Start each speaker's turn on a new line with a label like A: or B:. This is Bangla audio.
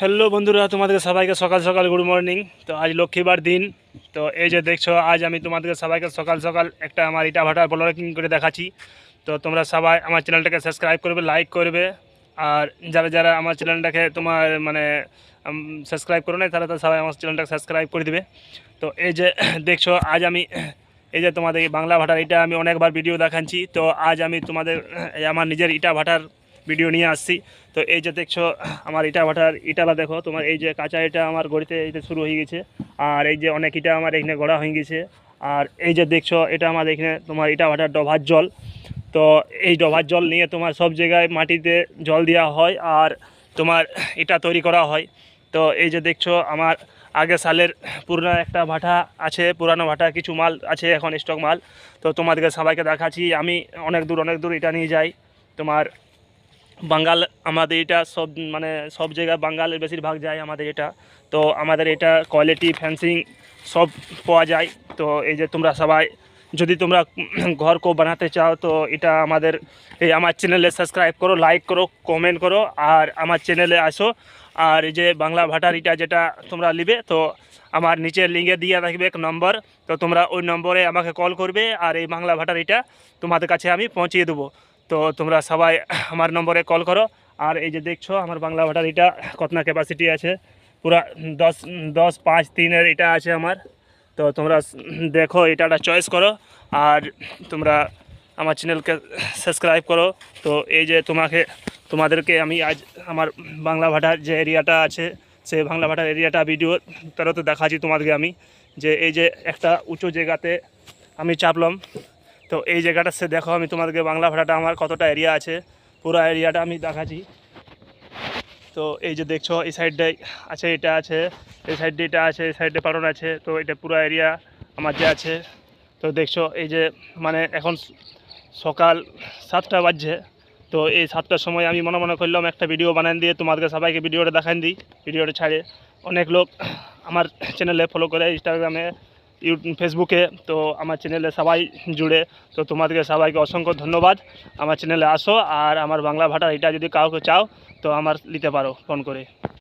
A: হ্যালো বন্ধুরা, তোমাদের সবাইকে সকাল সকাল গুড মর্নিং। তো আজ লক্ষ্মীবার দিন। তো এই যে দেখছো, আজ আমি তোমাদের সবাইকে সকাল সকাল একটা আমার ইটা ভাটার ব্লগিং করে দেখাচ্ছি। তো তোমরা সবাই আমার চ্যানেলটাকে সাবস্ক্রাইব করবে, লাইক করবে। আর যারা যারা আমার চ্যানেলটাকে তোমার মানে সাবস্ক্রাইব করো না, তারা তো সবাই আমার চ্যানেলটাকে সাবস্ক্রাইব করে দিবে। তো এই যে দেখছো, আজ আমি এই যে তোমাদের এই বাংলা ভাটার এটা আমি অনেকবার ভিডিও দেখাচ্ছি। তো আজ আমি তোমাদের আমার নিজের ইটা ভাটার ভিডিও নিয়ে আসছি। তো এই যে দেখছো আমার ইটা ভাটার ইটালা দেখো, তোমার এই যে কাঁচা ইটা আমার গড়িতে এইটা শুরু হয়ে গেছে। আর এই যে অনেক ইটা আমার এখানে গড়া হয়ে গেছে। আর এই যে দেখছো এটা আমার এখানে তোমার ইটা ভাটার ডোভার জল। তো এই ডোভার জল নিয়ে তোমার সব জায়গায় মাটিতে জল দেওয়া হয় আর তোমার ইটা তৈরি করা হয়। তো এই যে দেখছো আমার আগের সালের পুরনো একটা ভাটা আছে, পুরানো ভাটা কিছু মাল আছে এখন স্টক মাল। তো তোমাদেরকে সবাইকে দেখাচ্ছি। আমি অনেক দূর এটা নিয়ে যাই তোমার বাঙ্গাল। আমাদের এটা সব মানে সব জায়গায় বাঙ্গালের বেশিরভাগ যায় আমাদের এটা। তো আমাদের এটা কোয়ালিটি ফ্যান্সিং সব পাওয়া যায়। তো এই যে তোমরা সবাই যদি তোমরা ঘর কো বানাতে চাও, তো এটা আমাদের এই আমার চ্যানেলে সাবস্ক্রাইব করো, লাইক করো, কমেন্ট করো আর আমার চ্যানেলে আসো। আর এই যে বাংলা ভাটার ইটা যেটা তোমরা নিবে, তো আমার নিচে লিঙ্কে দিয়ে রাখবে এক নম্বর। তো তোমরা ওই নম্বরে আমাকে কল করবে আর এই বাংলা ভাটার ইটা তোমাদের কাছে আমি পৌঁছিয়ে দেবো। তো তোমরা সবাই আমার নম্বরে কল করো। আর এই যে দেখছো আমার বাংলা ভাটার এটা কত না ক্যাপাসিটি আছে, পুরা 10.5-3 এটা আছে আমার। তো তোমরা দেখো, এটাটা চয়েস করো আর তোমরা আমার চ্যানেলকে সাবস্ক্রাইব করো। তো এই যে তোমাদেরকে আমি আজ আমার বাংলা ভাটার যে এরিয়াটা আছে, সেই বাংলা ভাটার এরিয়াটা ভিডিও তারও তো দেখাচ্ছি তোমাদেরকে আমি। যে এই যে একটা উঁচু জায়গাতে আমি চাপলাম। তো এই জায়গাটা সে দেখো, আমি তোমাদেরকে বাংলা ভাড়াটা আমার কতটা এরিয়া আছে পুরো এরিয়াটা আমি দেখাচ্ছি। তো এই যে দেখছো এই সাইডটাই আছে, এটা আছে, এই সাইডে এটা আছে, এই সাইডে পালন আছে। তো এটা পুরো এরিয়া আমার যে আছে। তো দেখছো এই যে মানে এখন সকাল 7টা বাজছে। তো এই 7টার সময় আমি মনে করলাম একটা ভিডিও বানান দিয়ে তোমাদেরকে সবাইকে ভিডিওটা দেখান দিই। ভিডিওটা ছাড়ে অনেক লোক আমার চ্যানেলে ফলো করে, ইনস্টাগ্রামে, ফেসবুকে। তো আমার চ্যানেলে সবাই জুড়ে। তো তোমাদেরকে সবাইকে অসংখ্য ধন্যবাদ। আমার চ্যানেলে আসো আর আমার বাংলা ভাষা এটা যদি কাউকে চাও তো আমার নিতে পারো ফোন করে।